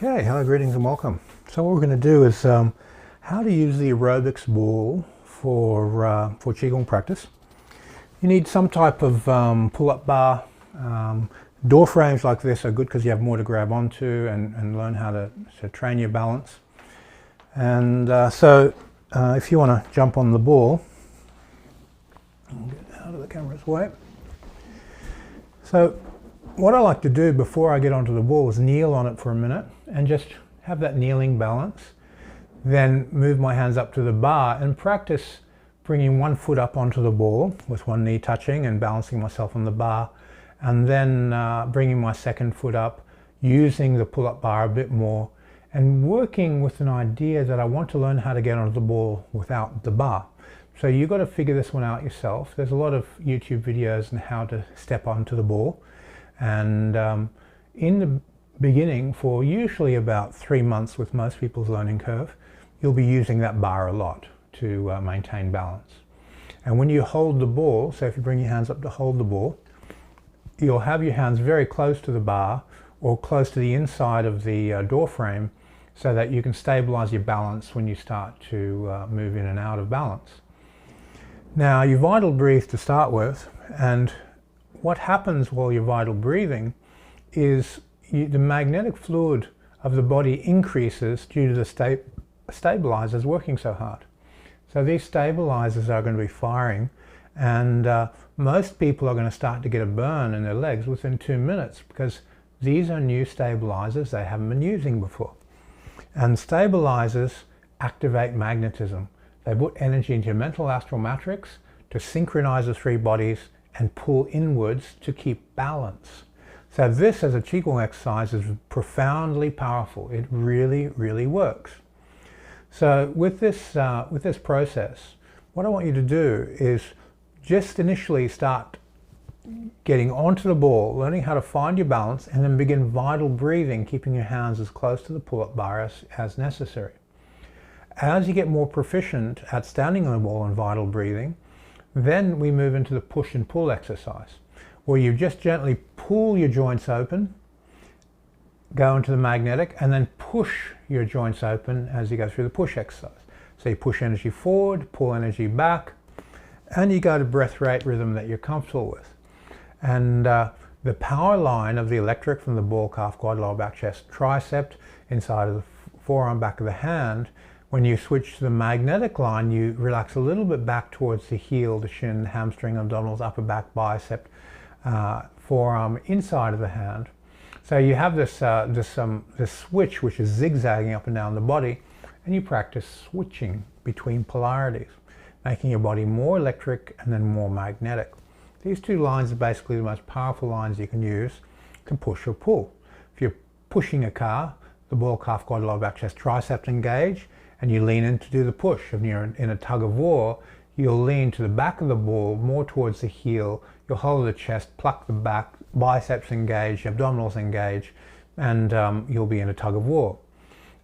Okay, hello, greetings and welcome. So what we're going to do is how to use the aerobics ball for Qigong practice. You need some type of pull-up bar. Door frames like this are good because you have more to grab onto and learn how to train your balance. And so if you want to jump on the ball, I'll get out of the camera's way. So what I like to do before I get onto the ball is kneel on it for a minute and just have that kneeling balance. Then move my hands up to the bar and practice bringing one foot up onto the ball with one knee touching and balancing myself on the bar, and then bringing my second foot up, using the pull-up bar a bit more, and working with an idea that I want to learn how to get onto the ball without the bar. So you've got to figure this one out yourself. There's a lot of YouTube videos on how to step onto the ball. And in the beginning, for usually about 3 months with most people's learning curve, you'll be using that bar a lot to maintain balance. And when you hold the ball, so if you bring your hands up to hold the ball, you'll have your hands very close to the bar or close to the inside of the door frame so that you can stabilize your balance when you start to move in and out of balance. Now, you vital breathe to start with, and what happens while you're vital breathing is the magnetic fluid of the body increases due to the stabilizers working so hard. So these stabilizers are going to be firing, and most people are going to start to get a burn in their legs within 2 minutes because these are new stabilizers they haven't been using before. And stabilizers activate magnetism. They put energy into your mental astral matrix to synchronize the three bodies and pull inwards to keep balance. So this as a Qigong exercise is profoundly powerful. It really, really works. So with this process, what I want you to do is just initially start getting onto the ball, learning how to find your balance, and then begin vital breathing, keeping your hands as close to the pull-up bar as necessary. As you get more proficient at standing on the ball and vital breathing, then we move into the push and pull exercise, where you just gently pull your joints open, go into the magnetic, and then push your joints open as you go through the push exercise. So you push energy forward, pull energy back, and you go to breath rate rhythm that you're comfortable with. And the power line of the electric from the ball, calf, quad, lower back, chest, tricep, inside of the forearm, back of the hand. When you switch to the magnetic line, you relax a little bit back towards the heel, the shin, hamstring, abdominals, upper back, bicep, forearm, inside of the hand. So you have this switch which is zigzagging up and down the body, and you practice switching between polarities, making your body more electric and then more magnetic. These two lines are basically the most powerful lines you can use to push or pull. If you're pushing a car, the ball, calf, quad, lower back, chest, triceps engage, and you lean in to do the push. If you're in a tug of war, you'll lean to the back of the ball, more towards the heel. You'll hold the chest, pluck the back, biceps engage, abdominals engage, and you'll be in a tug of war,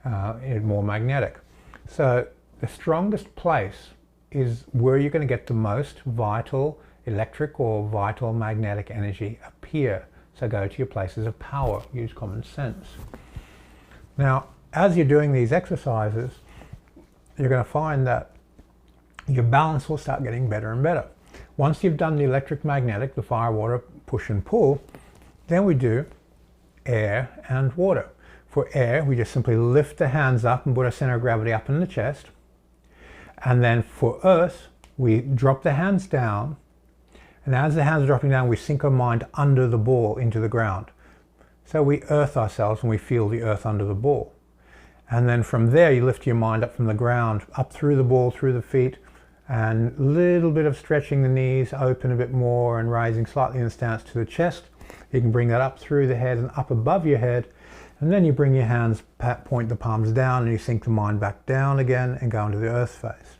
more magnetic. So the strongest place is where you're going to get the most vital electric or vital magnetic energy appear. So go to your places of power, use common sense. Now, as you're doing these exercises, you're going to find that your balance will start getting better and better. Once you've done the electric magnetic, the fire, water, push and pull, then we do air and water. For air, we just simply lift the hands up and put our center of gravity up in the chest. And then for earth, we drop the hands down. And as the hands are dropping down, we sink our mind under the ball into the ground. So we earth ourselves and we feel the earth under the ball. And then from there, you lift your mind up from the ground, up through the ball, through the feet, and a little bit of stretching the knees, open a bit more, and rising slightly in the stance to the chest. You can bring that up through the head and up above your head. And then you bring your hands, point the palms down, and you sink the mind back down again and go into the earth phase.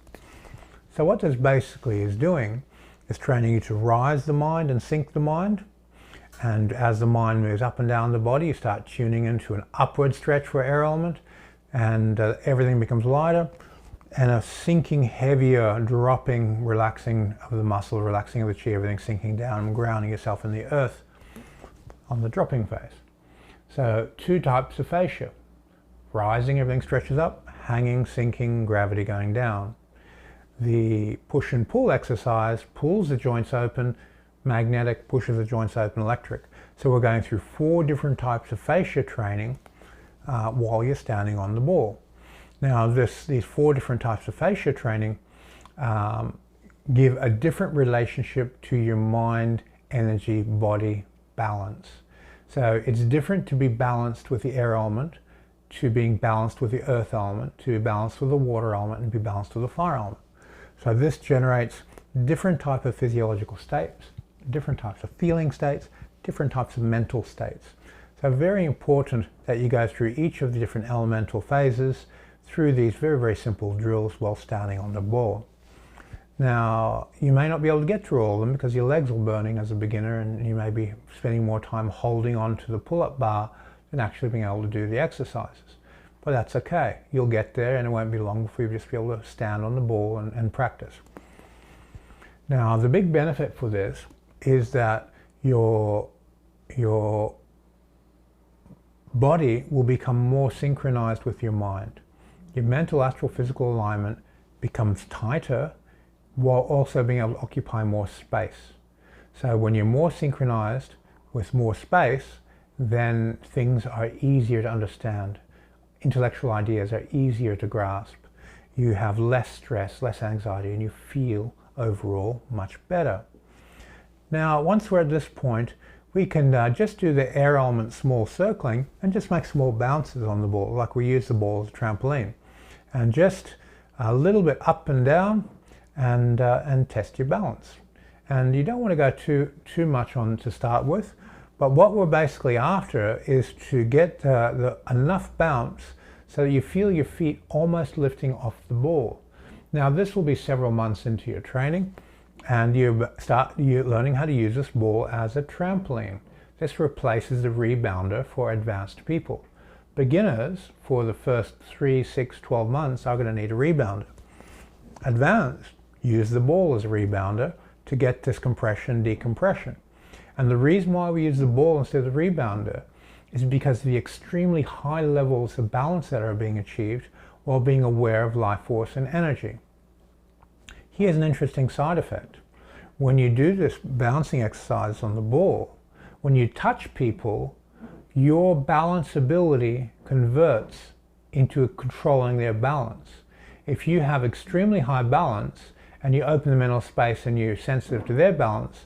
So what this basically is doing is training you to rise the mind and sink the mind. And as the mind moves up and down the body, you start tuning into an upward stretch for air element, and everything becomes lighter, and a sinking, heavier, dropping, relaxing of the muscle, relaxing of the chi, everything sinking down and grounding yourself in the earth on the dropping phase. So two types of fascia. Rising, everything stretches up. Hanging, sinking, gravity going down. The push and pull exercise pulls the joints open. Magnetic pushes the joints open, electric. So we're going through 4 different types of fascia training while you're standing on the ball. Now these 4 different types of fascia training give a different relationship to your mind, energy, body balance. So it's different to be balanced with the air element, to being balanced with the earth element, to be balanced with the water element, and be balanced with the fire element. So this generates different types of physiological states, different types of feeling states, different types of mental states. So very important that you go through each of the different elemental phases through these very, very simple drills while standing on the ball. Now, you may not be able to get through all of them because your legs are burning as a beginner, and you may be spending more time holding on to the pull-up bar than actually being able to do the exercises. But that's okay. You'll get there, and it won't be long before you just be able to stand on the ball and practice. Now, the big benefit for this is that your body will become more synchronized with your mind. Your mental, astral, physical alignment becomes tighter while also being able to occupy more space. So when you're more synchronized with more space, then things are easier to understand. Intellectual ideas are easier to grasp. You have less stress, less anxiety, and you feel overall much better. Now, once we're at this point, we can just do the air element small circling and just make small bounces on the ball, like we use the ball as a trampoline. And just a little bit up and down, and test your balance. And you don't want to go too much on to start with, but what we're basically after is to get enough bounce so that you feel your feet almost lifting off the ball. Now this will be several months into your training, and you're learning how to use this ball as a trampoline. This replaces the rebounder for advanced people. Beginners, for the first 3, 6, 12 months, are going to need a rebounder. Advanced, use the ball as a rebounder to get this compression, decompression. And the reason why we use the ball instead of the rebounder is because of the extremely high levels of balance that are being achieved while being aware of life force and energy. Here's an interesting side effect. When you do this bouncing exercise on the ball, when you touch people, your balance ability converts into controlling their balance. If you have extremely high balance and you open the mental space and you're sensitive to their balance,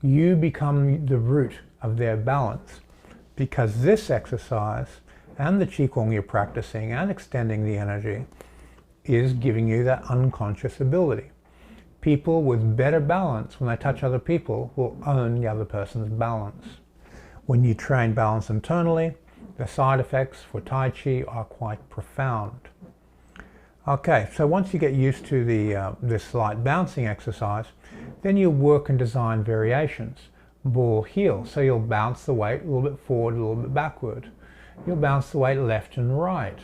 you become the root of their balance, because this exercise and the Qigong you're practicing and extending the energy is giving you that unconscious ability. People with better balance, when they touch other people, will own the other person's balance. When you train balance internally, the side effects for Tai Chi are quite profound. Okay, so once you get used to this light bouncing exercise, then you work and design variations. Ball heel, so you'll bounce the weight a little bit forward, a little bit backward. You'll bounce the weight left and right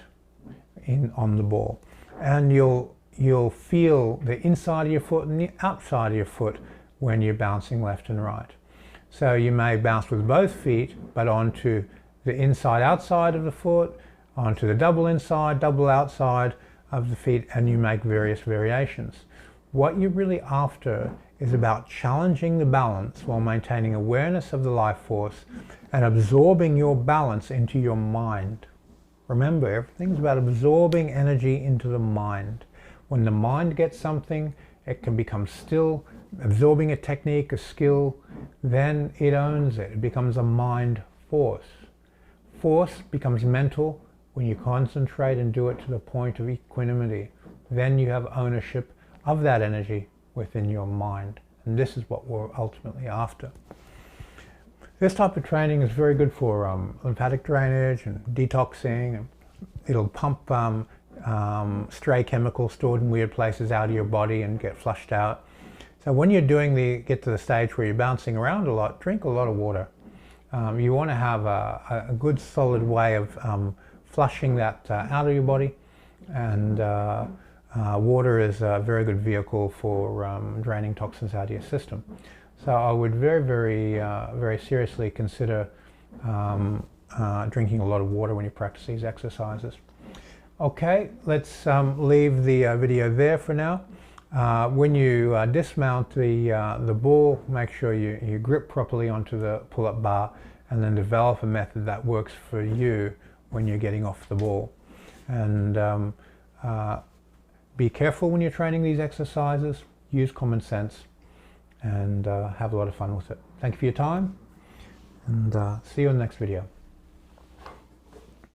on the ball. And you'll feel the inside of your foot and the outside of your foot when you're bouncing left and right. So you may bounce with both feet, but onto the inside outside of the foot, onto the double inside, double outside of the feet, and you make various variations. What you're really after is about challenging the balance while maintaining awareness of the life force and absorbing your balance into your mind. Remember, everything's about absorbing energy into the mind. When the mind gets something, it can become still. Absorbing a technique, a skill, then it owns it. It becomes a mind force. Force becomes mental when you concentrate and do it to the point of equanimity. Then you have ownership of that energy within your mind. And this is what we're ultimately after. This type of training is very good for lymphatic drainage and detoxing. It'll pump stray chemicals stored in weird places out of your body and get flushed out. So when you're get to the stage where you're bouncing around a lot, drink a lot of water. You want to have a good solid way of flushing that out of your body, and water is a very good vehicle for draining toxins out of your system. So I would very seriously consider drinking a lot of water when you practice these exercises. Okay, let's leave the video there for now. When you dismount the ball, make sure you grip properly onto the pull-up bar, and then develop a method that works for you when you're getting off the ball. And be careful when you're training these exercises, use common sense, and have a lot of fun with it. Thank you for your time, and see you in the next video.